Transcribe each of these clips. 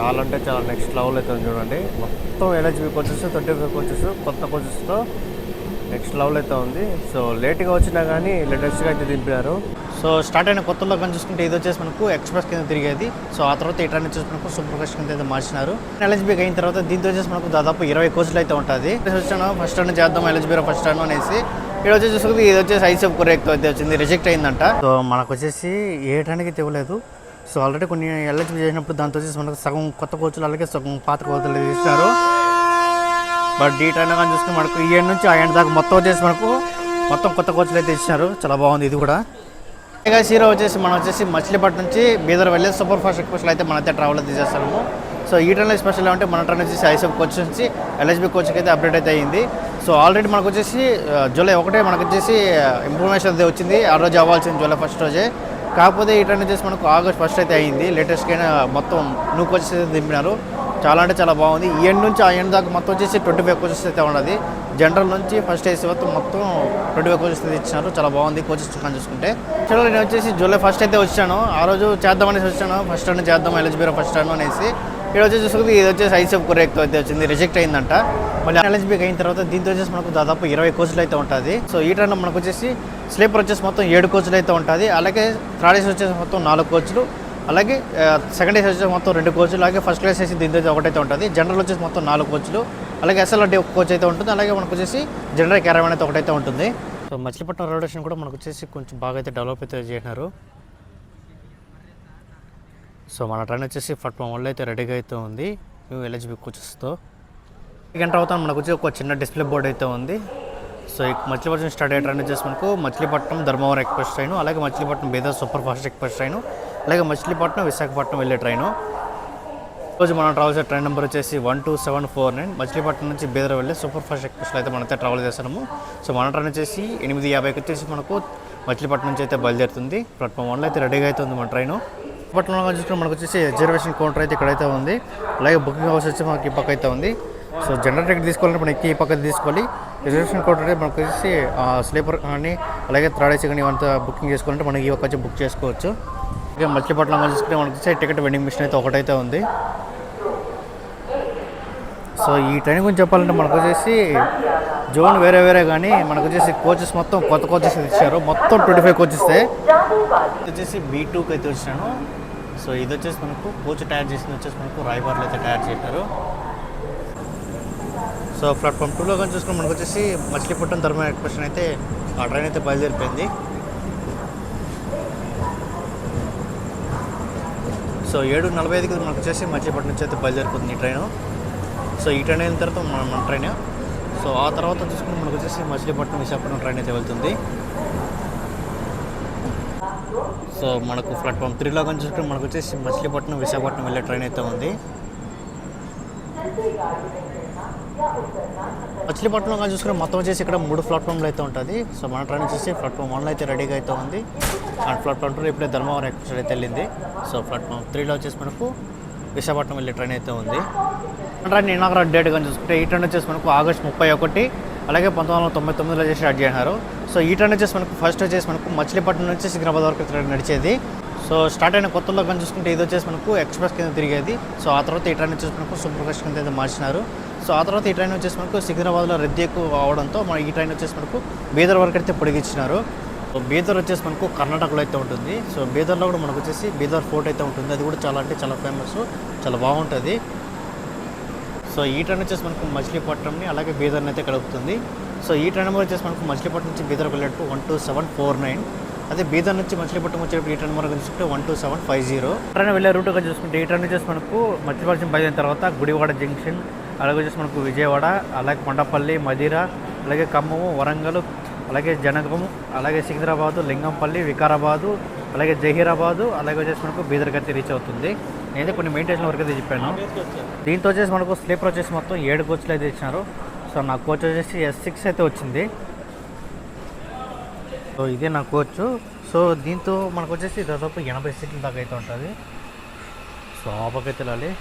చాలా అంటే చాలా నెక్స్ట్ లెవెల్ అయితే ఉంది చూడండి. మొత్తం ఎల్హెచ్బి కోచెస్ 25 కోచెస్ కొత్త కోచెస్తో నెక్స్ట్ లెవెల్ అయితే ఉంది. సో లేట్గా వచ్చినా కానీ లేటెస్ట్గా అయితే దింపారు. సో స్టార్ట్ అయిన కొత్తలో కానీ చూసుకుంటే ఇది వచ్చేసి మనకు ఎక్స్ప్రెస్ కింద తిరిగేది. సో ఆ తర్వాత ఈ ట్రైన్ వచ్చేసి మనకు సూపర్ ఫాస్ట్ కింద అయితే మార్చినారు. ఎల్హెచ్బికి అయిన తర్వాత దీంతో వచ్చేసి మనకు దాదాపు 20 కోచ్లు అయితే ఉంటుంది. వచ్చాను ఫస్ట్ రన్ చేద్దాం ఎల్హెచ్బిలో ఫస్ట్ రన్ అనేసి ఇక్కడ వచ్చేసి చూసుకుంటే ఇది వచ్చేసి ఐసెఫ్ కొరెక్ట్ అయితే వచ్చింది, రిజెక్ట్ అయిందంట. సో మనకు వచ్చేసి ఏ ట్రైన్కి తెవలేదు. సో ఆల్రెడీ కొన్ని ఎల్హెచ్బి చేసినప్పుడు దాంతో వచ్చేసి మనకు సగం కొత్త కోచ్లు అలాగే సగం పాత కోచ్లు తీసినారు. బట్ ఈ ట్రైన్ కానీ చూసుకుని మనకు ఈ ఎండ్ నుంచి ఆ ఎండ్ దాకా మొత్తం వచ్చేసి మనకు మొత్తం కొత్త కోచ్లు అయితే ఇచ్చినారు. చాలా బాగుంది ఇది కూడా. హీరో వచ్చేసి మనం వచ్చేసి మచిలీపట్నం నుంచి బీదర్ వెళ్ళే సూపర్ ఫాస్ట్ ఎక్స్ప్రెస్లో అయితే మనైతే ట్రావెల్ అయితే చేస్తాము. సో ఈ ట్రైన్లో స్పెషల్ ఏమంటే మన ట్రైన్ వచ్చేసి ఐసెఫ్ కోచ్ నుంచి ఎల్హెచ్బి కోచ్కి అయితే అప్డేట్ అయితే అయ్యింది. సో ఆల్రెడీ మనకు వచ్చేసి జూలై 1 మనకు వచ్చేసి ఇన్ఫర్మేషన్ అయితే వచ్చింది. ఆ రోజు అవ్వాల్సింది జూలై 1 రోజే. కాకపోతే ఈ ట్రైన్ వచ్చేసి మనకు ఆగస్ట్ 1 అయితే అయ్యింది. లేటెస్ట్గా మొత్తం న్యూ కోచెస్ అయితే దింపినారు. చాలా అంటే చాలా బాగుంది. ఈ ఎండ్ నుంచి ఆ ఎండ్ దాకా మొత్తం వచ్చేసి 25 కోచెస్ అయితే ఉన్నది. జనరల్ నుంచి ఫస్ట్ ఏసీ మొత్తం 25 కోచెస్ అయితే ఇచ్చినారు. చాలా బాగుంది కోచెస్ కానీ చూసుకుంటే. చూడండి నేను వచ్చేసి జూలై 1 అయితే వచ్చాను. ఆ రోజు చేద్దామనేసి వచ్చాను, ఫస్ట్ రన్ చేద్దాం ఎల్హెచ్బిలో ఫస్ట్ రన్ అనేసి. ఇక్కడ వచ్చేసి చూసుకుంటే ఇది వచ్చేసి ఐసెఫ్ కొరెక్ట్ అయితే వచ్చింది, రిజెక్ట్ అయిందంట. మళ్ళీ ఎల్హెచ్బికి అయిన తర్వాత దీంతో వచ్చేసి మనకు దాదాపు 20 కోచ్లు అయితే ఉంటుంది. సో ఈ ట్రైన్లో మనకు వచ్చేసి స్లీపర్ వచ్చేసి మొత్తం 7 కోచ్లు అయితే ఉంటుంది. అలాగే థర్డ్ ఏసీ వచ్చేసి మొత్తం 4 కోచ్లు, అలాగే సెకండ్ ఏసీ వచ్చేసి మొత్తం 2 కోచ్లు, అలాగే ఫస్ట్ క్లాస్ ఏసీ దీంతో ఒకటైతే ఉంటుంది. జనరల్ వచ్చేసి మొత్తం 4 కోచ్లు, అలాగే ఎస్ఎల్ఆర్టీ ఒక కోచ్ అయితే ఉంటుంది. అలాగే మనకు వచ్చేసి జనరల్ క్యారవాన్ అయితే ఒకటైతే ఉంటుంది. సో మచిలీపట్నం రైల్వే స్టేషన్ కూడా మనకు వచ్చేసి కొంచెం బాగా అయితే డెవలప్ అయితే చేసినారు. సో మన ట్రైన్ వచ్చేసి ప్లాట్ఫామ్ 1 అయితే రెడీగా అయితే ఉంది న్యూ ఎల్హెచ్బి కోచెస్తో. గంట అవుతాం మనకు వచ్చి ఒక చిన్న డిస్ప్లే బోర్డు అయితే ఉంది. సో ఈ మచిలీపట్నం స్టార్ట్ అయ్యే ట్రైన్ వచ్చేసి మనకు మచిలీపట్నం ధర్మవరం ఎక్స్ప్రెస్ ట్రైన్, అలాగే Machilipatnam Bidar super fast express train, అలాగే మచిలీపట్నం విశాఖపట్నం వెళ్ళే ట్రైను. రోజు మనం ట్రావెల్ చేసే ట్రైన్ నెంబర్ వచ్చేసి 12749. మచిలీపట్నం నుంచి బీదర్ వెళ్ళే సూపర్ ఫాస్ట్ ఎక్స్ప్రెస్లో అయితే మనైతే ట్రావెల్ చేస్తున్నాము. సో మన ట్రైన్ వచ్చేసి 8:50కి వచ్చేసి మనకు మచిలీపట్నం నుంచి అయితే బయలుదేరుతుంది. ప్లాట్ఫామ్ 1లో అయితే రెడీగా అయితే ఉంది మన ట్రైను. పట్టణంలో చూసుకుంటే మనకు వచ్చేసి రిజర్వేషన్ కౌంటర్ అయితే ఇక్కడైతే ఉంది. అలాగే బుకింగ్ హౌస్ వచ్చి మనకి ఈ పక్క అయితే ఉంది. సో జనరల్ టికెట్ తీసుకోవాలంటే మనకి ఈ పక్క తీసుకోవాలి. రిజర్వేషన్ కౌంటర్ అయితే మనకు వచ్చేసి స్లీపర్ కానీ అలాగే థర్డ్ ఏసీ కానీ ఇవంతా బుకింగ్ చేసుకోవాలంటే మనకి ఈ పక్క వచ్చి బుక్ చేసుకోవచ్చు. ఇక మచిలీపట్నంలో చూసుకుంటే మనకు వచ్చి టికెట్ వెండింగ్ మిషన్ అయితే ఒకటైతే ఉంది. సో ఈ ట్రైన్ గురించి చెప్పాలంటే మనకు వచ్చేసి జోన్ వేరే కానీ మనకు వచ్చేసి కోచెస్ మొత్తం కొత్త కోచెస్ ఇచ్చారు. మొత్తం 25 కోచెస్ వచ్చేసి B2కి అయితే వచ్చినాను. సో ఇది వచ్చేసి మనకు కోచ్ తయారు చేసింది వచ్చేసి మనకు రాయబార్లో అయితే తయారు చేశారు. సో ప్లాట్ఫామ్ 2లో కానీ చూసుకుని మనకు వచ్చేసి మచిలీపట్నం ధర్మవరం ఎక్స్ప్రెస్ అయితే ఆ ట్రైన్ అయితే బయలుదేరిపోయింది. సో 7:45కి మనకు వచ్చేసి మచిలీపట్నం నుంచి అయితే బయలుదేరిపోతుంది ఈ ట్రైను. సో ఈ ట్రైన్ అయిన తర్వాత మన ట్రైన్. సో ఆ తర్వాత చూసుకుని మనకు వచ్చేసి మచిలీపట్నం విశాఖపట్నం ట్రైన్ అయితే వెళ్తుంది. సో మనకు ప్లాట్ఫామ్ 3లో కానీ చూసుకుంటే మనకు వచ్చేసి మచిలీపట్నం విశాఖపట్నం వెళ్ళే ట్రైన్ అయితే ఉంది. మచిలీపట్నం కానీ చూసుకుంటే మొత్తం వచ్చేసి ఇక్కడ 3 ప్లాట్ఫామ్లు అయితే ఉంటుంది. సో మన ట్రైన్ వచ్చేసి ప్లాట్ఫామ్ 1లో అయితే రెడీగా అయితే ఉంది. అండ్ ప్లాట్ఫామ్ 2లో ఇప్పుడే ధర్మవరం ఎక్స్ప్రెస్ అయితే వెళ్ళింది. సో ప్లాట్ఫామ్ 3లో వచ్చేసి మనకు విశాఖపట్నం వెళ్ళే ట్రైన్ అయితే ఉంది. ట్రైన్ ఇనాగరేట్ డేట్ కానీ చూసుకుంటే ఈ ట్రైన్ వచ్చేసి మనకు ఆగస్ట్ 31 అలాగే 1999లో చేసి స్టార్ట్ చేసినారు. సో ఈ ట్రైన్ వచ్చేసి మనకు ఫస్ట్ వచ్చేసి మనకు మచిలీపట్నం నుంచి సికింద్రాబాద్ వరకు ట్రైన్ నడిచేది. సో స్టార్ట్ అయిన కొత్తలో కానీ చూసుకుంటే ఇది వచ్చేసి మనకు ఎక్స్ప్రెస్ కింద తిరిగేది. సో ఆ తర్వాత ఈ ట్రైన్ వచ్చేసి మనకు సూపర్ ఫాస్ట్ కింద అయితే మార్చినారు. సో ఆ తర్వాత ఈ ట్రైన్ వచ్చేసి మనకు సికింద్రాబాద్లో రద్దీ ఎక్కువ అవడంతో మన ఈ ట్రైన్ వచ్చేసి మనకు బీదర్ వరకు అయితే పొడిగించినారు. సో బీదర్ వచ్చేసి మనకు కర్ణాటకలో అయితే ఉంటుంది. సో బీదర్లో కూడా మనకు వచ్చేసి బీదర్ ఫోర్ట్ అయితే ఉంటుంది. అది కూడా చాలా అంటే చాలా ఫేమస్, చాలా బాగుంటుంది. సో ఈ ట్రైన్ వచ్చేసి మనకు మచిలీపట్నంని అలాగే బీదర్ని అయితే కలుపుతుంది. సో ఈ ట్రైన్ నెంబర్ వచ్చేసి మనకు మచిలీపట్నం నుంచి బీదర్ వెళ్ళేటప్పుడు 12749. అదే బీదర్ నుంచి మచిలీపట్నం వచ్చేటప్పుడు ఈ ట్రైన్ నెంబర్ చూసుకుంటే 12750. ట్రైన్ వెళ్ళే రూట్గా చూసుకుంటే ఈ ట్రైన్ వచ్చేసి మనకు మచిలీపట్నం బయలుదేరిన తర్వాత గుడివాడ జంక్షన్, అలాగే వచ్చేసి మనకు విజయవాడ, అలాగే కొండపల్లి, మదిర, అలాగే ఖమ్మము, వరంగల్, అలాగే జనగం, అలాగే సికింద్రాబాదు, లింగంపల్లి, వికారాబాదు, అలాగే జహీరాబాదు, అలాగే వచ్చేసి మనకు బీదర్కి అయితే రీచ్ అవుతుంది. నేనైతే కొన్ని మెయింటైన్ వరకు అయితే చెప్పాను. దీంతో వచ్చేసి మనకు స్లీపర్ వచ్చేసి మొత్తం 7 కోచ్లు అయితే ఇచ్చినారు. సో నా కోచ్ వచ్చేసి S6 అయితే వచ్చింది. సో ఇదే నా కోచ్. సో దీంతో మనకు వచ్చేసి దాదాపు 80 సీట్ల దాకా అయితే ఉంటుంది. సో ఆపకైతే వెళ్ళాలి.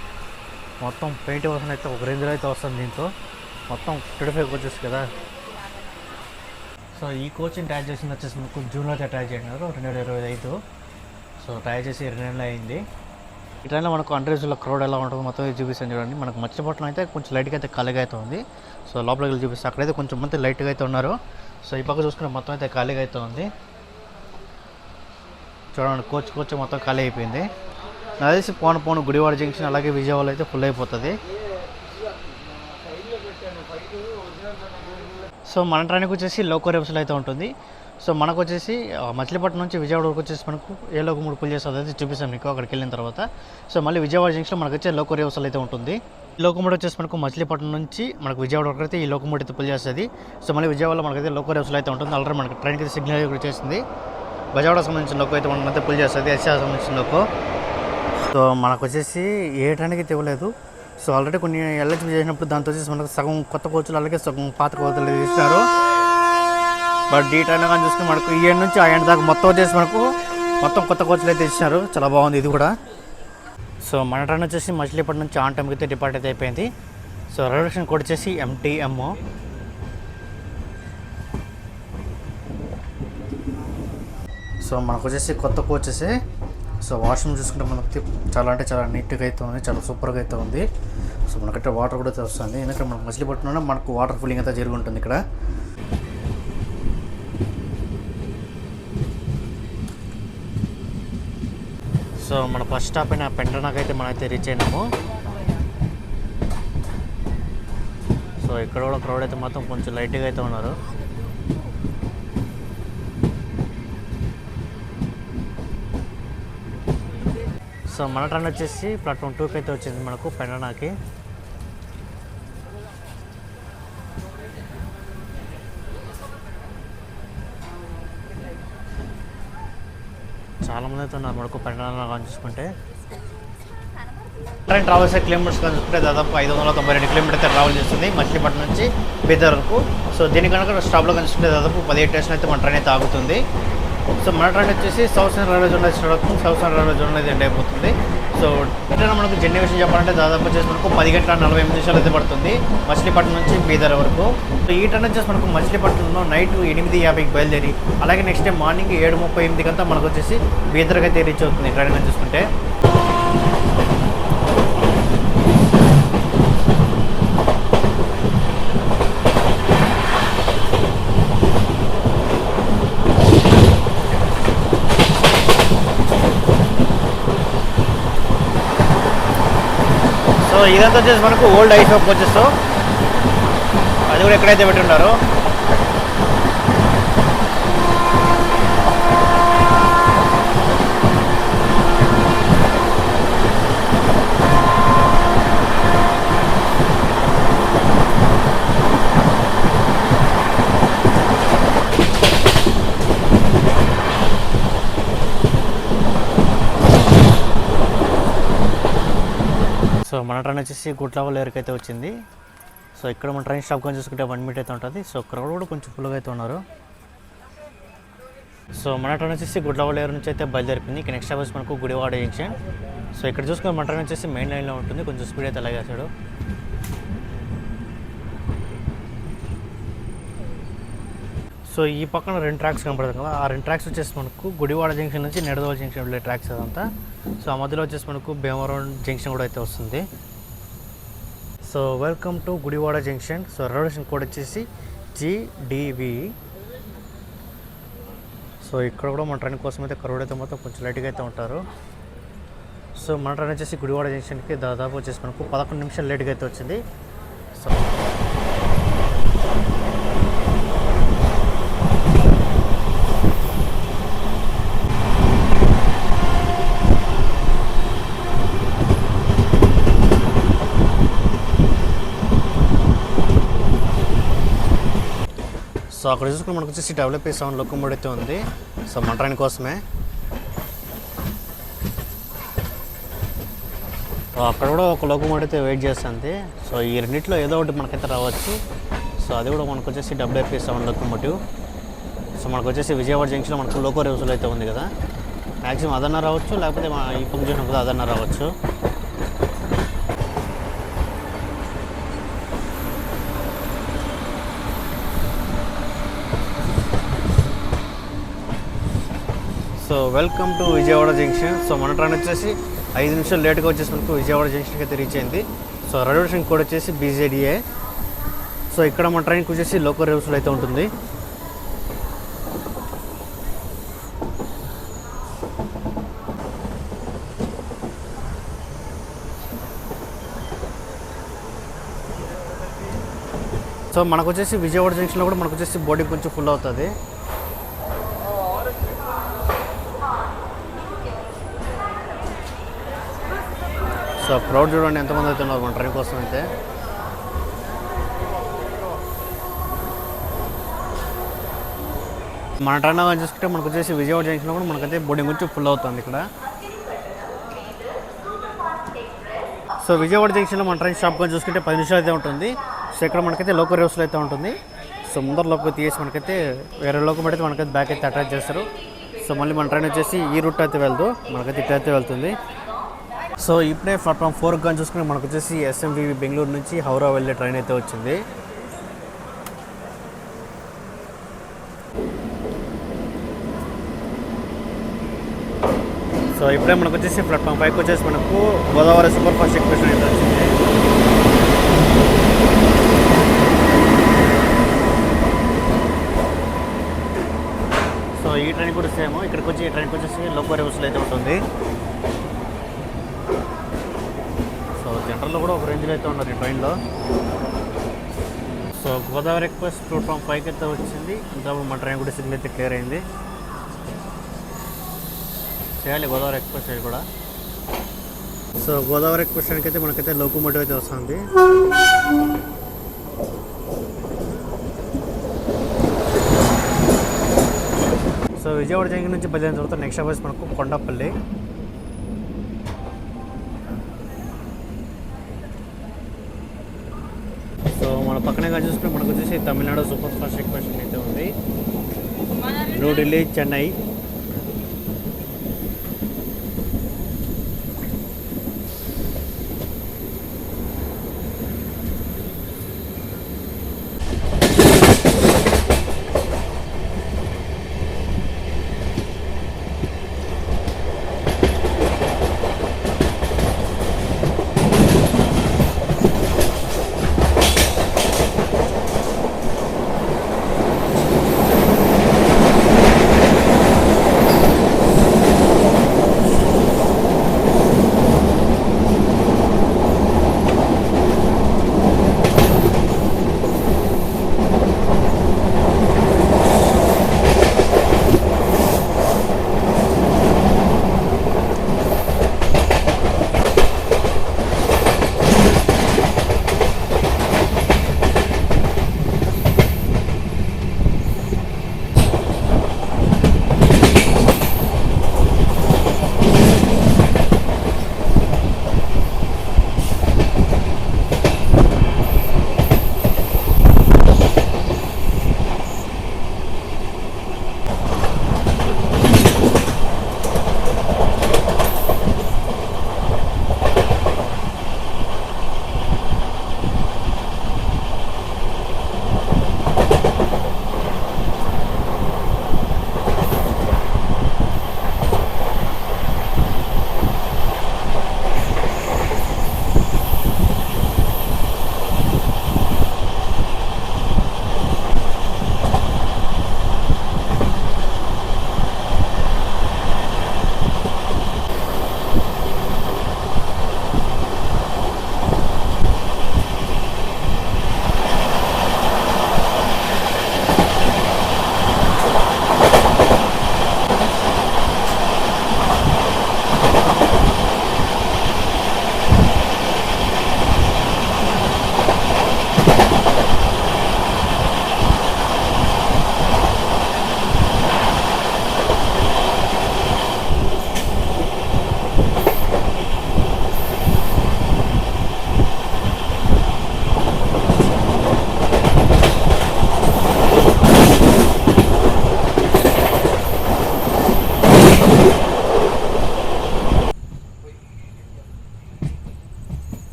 మొత్తం పెయింట్ వర్షన్ అయితే ఒక రేంజ్లో అయితే వస్తుంది. దీంతో మొత్తం 25 కోచెస్ కదా. సో ఈ కోచ్ని తయారు చేసింది వచ్చేసి మనకు జూన్లో అయితే తయారు చేసినారు 2025. సో తయారు చేసి 2 నెలలు అయింది. ఈ ట్రైన్లో మనకు అండ్రేజ్లో క్రౌడ్ ఎలా ఉంటుందో మొత్తం చూపిస్తాను చూడండి. మనకు మచిలీపట్నం అయితే కొంచెం లైట్గా అయితే ఖాళీగా అయితే ఉంది. సో లోపలికి వెళ్ళి చూపిస్తాను. అక్కడైతే కొంచెం మంది లైట్గా అయితే ఉన్నారు. సో ఈ పక్క చూసుకుంటే మొత్తం అయితే ఖాళీగా అయితే ఉంది. చూడండి కోచ్ మొత్తం ఖాళీ అయిపోయింది. నాకు తెలిసి పోను గుడివాడ జంక్షన్ అలాగే విజయవాడ అయితే ఫుల్ అయిపోతుంది. సో మన ట్రైన్కి వచ్చేసి లోకో రేవ్స్లో అయితే ఉంటుంది. సో మనకు వచ్చేసి మచిలీపట్నం నుంచి విజయవాడ వరకు వచ్చేసి మనకు ఏ లోకో పుల్ చేస్తుంది అయితే చూపిస్తాం మీకు అక్కడికి వెళ్ళిన తర్వాత. సో మళ్ళీ విజయవాడ జంక్షన్లో మనకు వచ్చే లోకో రేవ్స్లో అయితే ఉంటుంది. ఈ లోకోమోడ్ వచ్చేసి మనకు మచిలీపట్నం నుంచి మనకు విజయవాడ వరకు అయితే ఈ లోకోమోడ్ అయితే పుల్ చేస్తుంది. సో మళ్ళీ విజయవాడలో మనకైతే లోకో రేవ్స్లో అయితే ఉంటుంది. ఆల్రెడీ మనకి ట్రైన్కి అయితే సిగ్నల్ కూడా చేసింది. బజావాడకు సంబంధించిన లోకో అయితే మనమైతే పుల్ చేస్తుంది, ఎస్ఆర్ సంబంధించిన లోకో. సో మనకు వచ్చేసి ఏ ట్రైన్కి అయితే ఇవ్వలేదు. సో ఆల్రెడీ కొన్ని ఎల్హెచ్బి చేసినప్పుడు దాంతో వచ్చేసి మనకు సగం కొత్త కోచ్లు అలాగే సగం పాత కోచ్లు ఇచ్చినారు. బట్ ఈ ట్రైన్ కానీ చూసుకుని మనకు ఈ ఎండ్ నుంచి ఆ ఎండ్ దాకా మొత్తం వచ్చేసి మనకు మొత్తం కొత్త కోచ్లు అయితే ఇచ్చినారు. చాలా బాగుంది ఇది కూడా. సో మన ట్రైన్ వచ్చేసి మచిలీపట్నం నుంచి ఆన్ టైంకి అయితే డిపార్ట్ అయితే అయిపోయింది. సో రిజర్వేషన్ కోడ్ వచ్చేసి MTM. సో మనకు వచ్చేసి కొత్త కోచెస్. సో వాష్రూమ్ చూసుకుంటే మనకి చాలా అంటే చాలా నీట్గా అయితే ఉంది, చాలా సూపర్గా అయితే ఉంది. సో మనకైతే వాటర్ కూడా వస్తుంది, ఎందుకంటే మనకు మచిలీపట్నంలో మనకు వాటర్ ఫుల్లింగ్ అయితే జరుగుతుంది ఇక్కడ. సో మన ఫస్ట్ స్టాప్ అయిన పెంటనాకి అయితే మనమైతే రీచ్ అయినాము. సో ఇక్కడ కూడా క్రౌడ్ అయితే మాత్రం కొంచెం లైట్గా అయితే ఉన్నారు. సో మన ట్రైన్ వచ్చేసి ప్లాట్ఫామ్ 2కి అయితే వచ్చింది మనకు పెంటనాకి. చాలామంది అయితే ఉన్నారు మనకు పెంటనా కానీ చూసుకుంటే. ట్రైన్ ట్రావెల్ చేసే కిలోమీటర్స్ కానీ చూసుకుంటే దాదాపు 592 కిలోమీటర్ అయితే ట్రావెల్ చేస్తుంది మచిలీపట్నం నుంచి బీదర్ వరకు. సో దీని కనుక స్టాప్లో కానీ చూసుకుంటే దాదాపు 17 స్టేషన్ అయితే మన ట్రైన్ అయితే ఆగుతుంది. సో మన ట్రైన్ వచ్చేసి సౌత్ సెంట్రల్ రైల్వే జోన్ అయితే సౌత్ సెంట్రల్ రైల్వే జోన్ అయితే ఎండ్ అయిపోతుంది. సో ఎట్లయినా మనకు జర్నీ విషయం చెప్పాలంటే దాదాపు వచ్చేసి మనకు 10 గంటల 48 నిమిషాలు అయితే పడుతుంది మచిలీపట్నం నుంచి బీదర్ వరకు. సో ఈ ట్రైన్ వచ్చేసి మనకు మచిలీపట్నంలో నైట్ 8:50కి బయలుదేరి అలాగే నెక్స్ట్ డే మార్నింగ్ 7:38 కంతా మనకు వచ్చేసి బీదర్కి అయితే రీచ్ అవుతుంది ట్రైన్ కానీ చూసుకుంటే. సో ఇదంతా వచ్చేసి మనకు ఓల్డ్ ఐస్ ఆఫ్ కోచెస్, అది కూడా ఎక్కడైతే పెట్టున్నారో. సో మన ట్రైన్ వచ్చేసి గుడ్లవల్ ఏరియాకి అయితే వచ్చింది. సో ఇక్కడ మన ట్రైన్ స్టాప్ కొని చూసుకుంటే 1 మినిట్ అయితే ఉంటుంది. సో క్రౌడ్ కూడా కొంచెం ఫుల్గా అయితే ఉన్నారు. సో మన ట్రైన్ వచ్చేసి గుడ్లవల్ ఏరియా నుంచి అయితే బయలుదేరిపోయింది. ఇక నెక్స్ట్ వచ్చి మనకు గుడివాడ జంక్షన్. సో ఇక్కడ చూసుకుని మన ట్రైన్ వచ్చేసి మెయిన్ లైన్లో ఉంటుంది, కొంచెం స్పీడ్ అయితే అలాగే వేసాడు. సో ఈ పక్కన 2 ట్రాక్స్ కనపడుతుంది కదా, ఆ 2 ట్రాక్స్ వచ్చేసి మనకు గుడివాడ జంక్షన్ నుంచి నెడదవోలు జంక్షన్ వెళ్ళే ట్రాక్స్ అదంతా. సో ఆ మధ్యలో వచ్చేసి మనకు భీమవరం జంక్షన్ కూడా అయితే వస్తుంది. So welcome to Gudivada junction. So reservation code వచ్చేసి GDV. సో ఇక్కడ కూడా మన ట్రైన్ కోసం అయితే క్రౌడ్ అయితే మొత్తం కొంచెం లైట్గా అయితే ఉంటారు. సో మన ట్రైన్ వచ్చేసి గుడివాడ జంక్షన్కి దాదాపు వచ్చేసి మనకు 11 నిమిషాలు లేట్గా అయితే వచ్చింది. సో సో అక్కడ చూసుకుని మనకు వచ్చేసి WP7 లోకోమోడ్ అయితే ఉంది. సో మన ట్రైన్ కోసమే. సో అక్కడ కూడా ఒక లోకోమోడ్ అయితే వెయిట్ చేస్తుంది. సో ఈ రెండింటిలో ఏదో ఒకటి మనకైతే రావచ్చు. సో అది కూడా మనకు వచ్చేసి WP7 లోకోమోటివ్. సో మనకు వచ్చేసి విజయవాడ జంక్షన్లో మనకు లోకో రేవ్స్లో అయితే ఉంది కదా, మ్యాక్సిమం అదన్నా రావచ్చు, లేకపోతే ఈ పక్క చూసినప్పుడు అదన్నా రావచ్చు. So welcome to Vijayawada junction. So మన ట్రైన్ వచ్చేసి 5 నిమిషాలు లేట్గా వచ్చేసి మనకు విజయవాడ జంక్షన్కి అయితే రీచ్ అయింది. సో రైల్వే స్టేషన్ కోడ్ వచ్చేసి BZDA. సో ఇక్కడ మన ట్రైన్కి వచ్చేసి లోకల్ రేవ్స్లో అయితే ఉంటుంది. సో మనకు వచ్చేసి విజయవాడ జంక్షన్లో కూడా మనకు వచ్చేసి బోర్డింగ్ కొంచెం ఫుల్ అవుతుంది. సో క్రౌడ్ చూడండి ఎంతమంది అయితే ఉన్నారు మన ట్రైన్ కోసం అయితే. మన ట్రైన్ చూసుకుంటే మనకు వచ్చేసి విజయవాడ జంక్షన్లో కూడా మనకైతే బోర్డింగ్ కొంచెం ఫుల్ అవుతుంది ఇక్కడ. సో విజయవాడ జంక్షన్లో మన ట్రైన్ స్టాప్ కొని చూసుకుంటే 10 నిమిషాలు అయితే ఉంటుంది. సో ఇక్కడ మనకైతే లోకల్ రేవ్స్లో అయితే ఉంటుంది. సో ముందర లోకల్ తీసి మనకైతే వేరే లోకల్ అయితే మనకైతే బ్యాక్ అయితే అటాచ్ చేస్తారు. సో మళ్ళీ మన ట్రైన్ వచ్చేసి ఈ రూట్ అయితే వెళ్తూ మనకైతే ఇటు అయితే వెళ్తుంది. సో ఇప్పుడే ప్లాట్ఫామ్ 4 కానీ చూసుకుంటే మనకు వచ్చేసి SMVV బెంగళూరు నుంచి హౌరా వెళ్ళే ట్రైన్ అయితే వచ్చింది. సో ఇప్పుడే మనకు వచ్చేసి ప్లాట్ఫామ్ 5 వచ్చేసి మనకు గోదావరి సూపర్ ఫాస్ట్ ఎక్స్ప్రెస్ అయితే వచ్చింది. సో ఈ ట్రైన్ కూడా సేమ్ ఇక్కడికి వచ్చి ఈ ట్రైన్కి వచ్చేసి లోకల్ రేవ్స్లో అయితే ఉంటుంది. సో జనరల్లో కూడా ఒక రేంజ్లో అయితే ఉన్నారు ఈ ట్రైన్లో. సో గోదావరి ఎక్స్ప్రెస్ ప్లాట్ఫామ్ 5 అయితే వచ్చింది. ఇంకా మన ట్రైన్ కూడా సిగ్నల్ అయితే క్లియర్ అయింది. చేయాలి గోదావరి ఎక్స్ప్రెస్ సైడ్ కూడా. సో గోదావరి ఎక్స్ప్రెస్ అయితే మనకైతే లోకోమోటివ్ అయితే వస్తుంది. సో విజయవాడ జంక్షన్ నుంచి బయలుదేరిన తర్వాత నెక్స్ట్ బస్ మనకు కొండపల్లి. సో మన పక్కనే చూసుకుంటే మనకు వచ్చేసి తమిళనాడు సూపర్ ఫాస్ట్ ఎక్స్ప్రెస్ అయితే ఉంది. న్యూఢిల్లీ చెన్నై.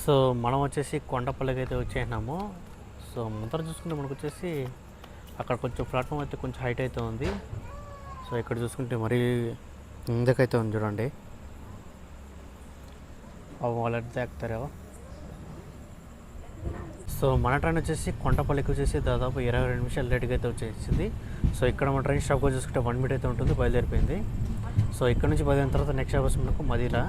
సో మనం వచ్చేసి కొండపల్లికి అయితే వచ్చేసినాము. సో ముందర చూసుకుంటే మనకు వచ్చేసి అక్కడ కొంచెం ప్లాట్ఫామ్ అయితే కొంచెం హైట్ అయితే ఉంది. సో ఇక్కడ చూసుకుంటే మరీ ముందుకైతే ఉంది చూడండి. వాళ్ళు ఎట్లా ఎక్కుతారో. సో మన ట్రైన్ వచ్చేసి కొండపల్లికి వచ్చేసి దాదాపు 22 నిమిషాలు లేట్గా అయితే వచ్చేసింది. సో ఇక్కడ మన ట్రైన్ స్టాప్గా చూసుకుంటే 1 మినిట్ అయితే ఉంటుంది, బయలుదేరిపోయింది. సో ఇక్కడ నుంచి బయలుదేరిన తర్వాత నెక్స్ట్ స్టాప్ వచ్చి మనకు మదీరా.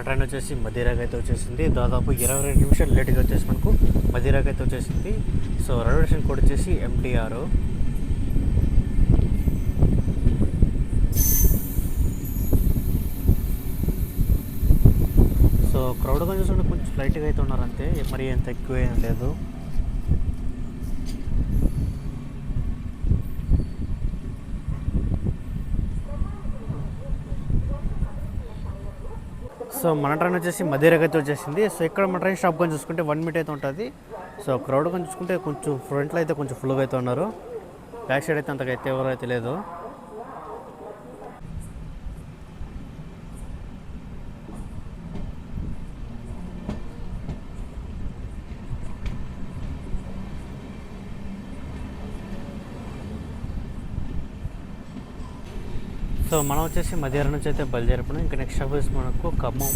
ట్రైన్ వచ్చేసి మదీరాకి అయితే వచ్చేసింది. దాదాపు 22 నిమిషాలు లేట్గా వచ్చేసి మనకు మదీరాకి అయితే వచ్చేసింది. సో రైల్వే స్టేషన్ కోడ్ వచ్చేసి MTR. సో క్రౌడ్గా చూసుకుంటే కొంచెం లైట్గా అయితే ఉన్నారు అంతే, మరి ఎంత ఎక్కువ ఏం లేదు. సో మన ట్రైన్ వచ్చేసి మదీరాకి అయితే వచ్చేసింది. సో ఇక్కడ మన ట్రైన్ స్టాప్ కొని చూసుకుంటే 1 మినిట్ అయితే ఉంటుంది. సో క్రౌడ్ కొని చూసుకుంటే కొంచెం ఫ్రంట్లో అయితే కొంచెం ఫుల్గా అయితే ఉన్నారు, బ్యాక్ సైడ్ అయితే అంతగా అయితే ఎవరు అయితే లేదు. సో మనం వచ్చేసి మదీరా నుంచి అయితే బయలుదేరిపోయినాం. ఇంకా నెక్స్ట్ స్టాప్ వచ్చేసి మనకు ఖమ్మం.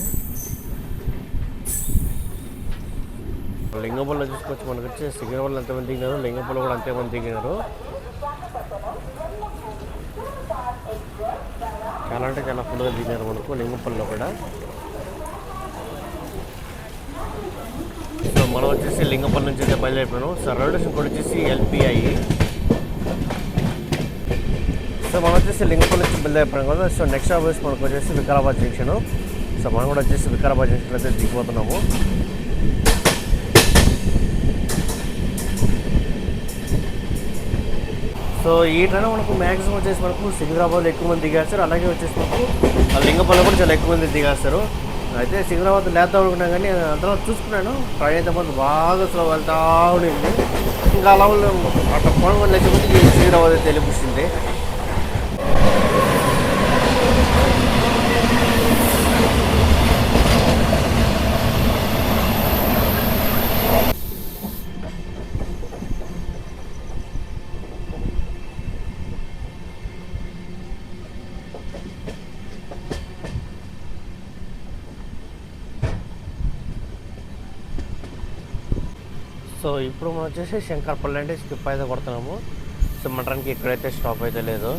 లింగంపల్లిలో చూసుకోవచ్చు, మనకు వచ్చి సికింద్రాబాద్లో ఎంతమంది దిగినారు, లింగంపల్లిలో కూడా అంతేమంది దిగినారు. చాలా అంటే చాలా ఫుల్గా దిగినారు మనకు లింగంపల్లిలో కూడా. సో మనం వచ్చేసి లింగంపల్లి నుంచి అయితే బయలుదేరిపోయినాం. సో రైల్వే స్టేషన్ కూడా వచ్చేసి LPI. సో మనం వచ్చేసి లింగంపల్లి నుంచి బయలుదేరిపోయాం కదా. సో నెక్స్ట్ స్టాప్ వచ్చేసి మనకు వచ్చేసి వికారాబాద్ జంక్షన్. సో మనం కూడా వచ్చేసి వికారాబాద్ జంక్షన్ అయితే దిగిపోతున్నాము. సో ఈ ట్రైన్ మనకు మ్యాక్సిమం వచ్చేసి మనకు సికింద్రాబాద్లో ఎక్కువ మంది దిగేస్తారు, అలాగే వచ్చేసి మనకు లింగంపల్లి కూడా చాలా ఎక్కువ మంది దిగేస్తారు. అయితే సికింద్రాబాద్ లేద్దాం అనుకున్నాం కానీ అందులో చూసుకున్నాను ట్రైన్ అయితే మంది బాగా స్లో వెళ్తా ఉండింది. ఇంకా అలా అట్లా పోవడం లేకపోతే సికింద్రాబాద్ అయితే వెళ్ళిపోతుంది. సో ఇప్పుడు మనం వచ్చేసి శంకర్పల్లి అంటే స్కిప్ అయితే కొడుతున్నాము. సో మటన్కి ఇక్కడైతే స్టాప్ అయితే లేదు.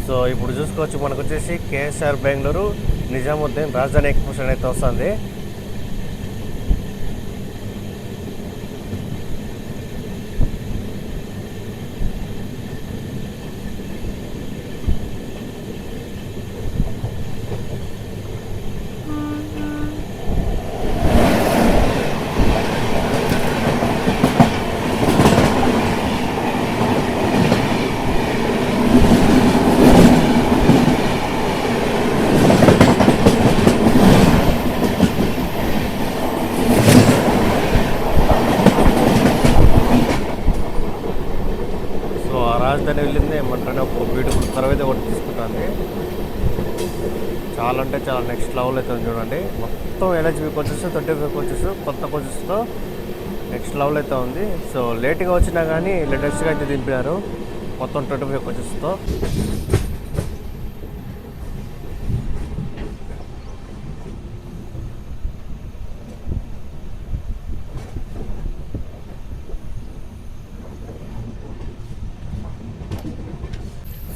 సో ఇప్పుడు చూసుకోవచ్చు మనకు వచ్చేసి కేఎస్ఆర్ బెంగళూరు నిజాముద్దీన్ రాజధాని ఎక్స్ప్రెస్ అయితే వస్తుంది. చాలా అంటే చాలా నెక్స్ట్ లెవెల్ అయితే ఉంది చూడండి. మొత్తం ఎల్హెచ్బి కోచెస్ 25 కోచెస్ కొత్త కోచెస్తో నెక్స్ట్ లెవెల్ అయితే ఉంది. సో లేట్గా వచ్చినా కానీ లేటెస్ట్గా అయితే దింపినారు మొత్తం 25 కోచెస్తో.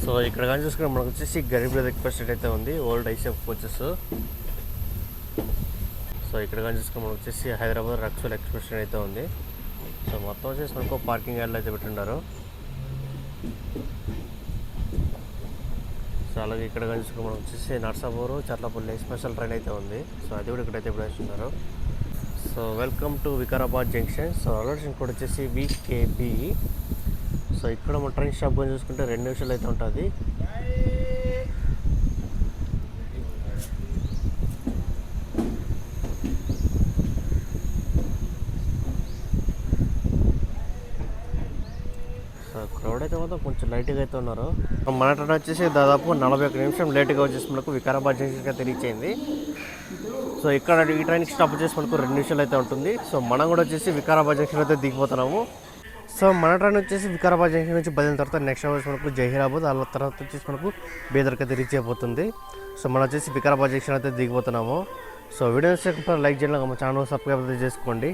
సో ఇక్కడ కానీ చూసుకుంటే మనకు వచ్చేసి గరీబ్ రథ్ ఎక్స్ప్రెస్ అయితే ఉంది, ఓల్డ్ ఐసీఎఫ్ కోచెస్. సో ఇక్కడ కానీ చూసుకుంటే మనకు వచ్చేసి హైదరాబాద్ రక్సోల్ ఎక్స్ప్రెస్ అయితే ఉంది. సో మొత్తం వచ్చేసి మనకు పార్కింగ్ యార్డ్లో అయితే పెట్టున్నారు. సో అలాగే ఇక్కడ కానీ చూసుకుంటే మనకు వచ్చేసి నర్సాపూర్ చర్లపల్లి స్పెషల్ ట్రైన్ అయితే ఉంది. సో అది కూడా ఇక్కడైతే పెడుతున్నారు. So welcome to Vikarabad junction. So అలర్షన్ కూడా వచ్చేసి వికేబి. సో ఇక్కడ మన ట్రైన్ స్టాప్ కొని చూసుకుంటే 2 నిమిషాలు అయితే ఉంటుంది. సో క్రౌడ్ అయితే మాత్రం కొంచెం లైట్గా అయితే ఉన్నారు. మన ట్రైన్ వచ్చేసి దాదాపు 41 నిమిషం లేట్గా వచ్చేసి మనకు వికారాబాద్ జంక్షన్కి అయితే రీచ్ అయింది. సో ఇక్కడ ఈ ట్రైన్కి స్టాప్ వచ్చేసి మనకు 2 నిమిషాలు అయితే ఉంటుంది. సో మనం కూడా వచ్చేసి వికారాబాద్ జంక్షన్ అయితే దిగిపోతున్నాము. సో మన ట్రైన్ వచ్చేసి వికారాబాద్ జంక్షన్ నుంచి బదిలిన తర్వాత నెక్స్ట్ వచ్చి మనకు జహీరాబాద్, ఆ తర్వాత వచ్చేసి మనకు బీదర్కి అయితే రీచ్ అయిపోతుంది. సో మనం వచ్చేసి వికారాబాద్ జంక్షన్ అయితే దిగిపోతున్నాము. సో వీడియో లైక్ చేయాలి, మా ఛానల్ సబ్స్క్రైబ్ అయితే చేసుకోండి.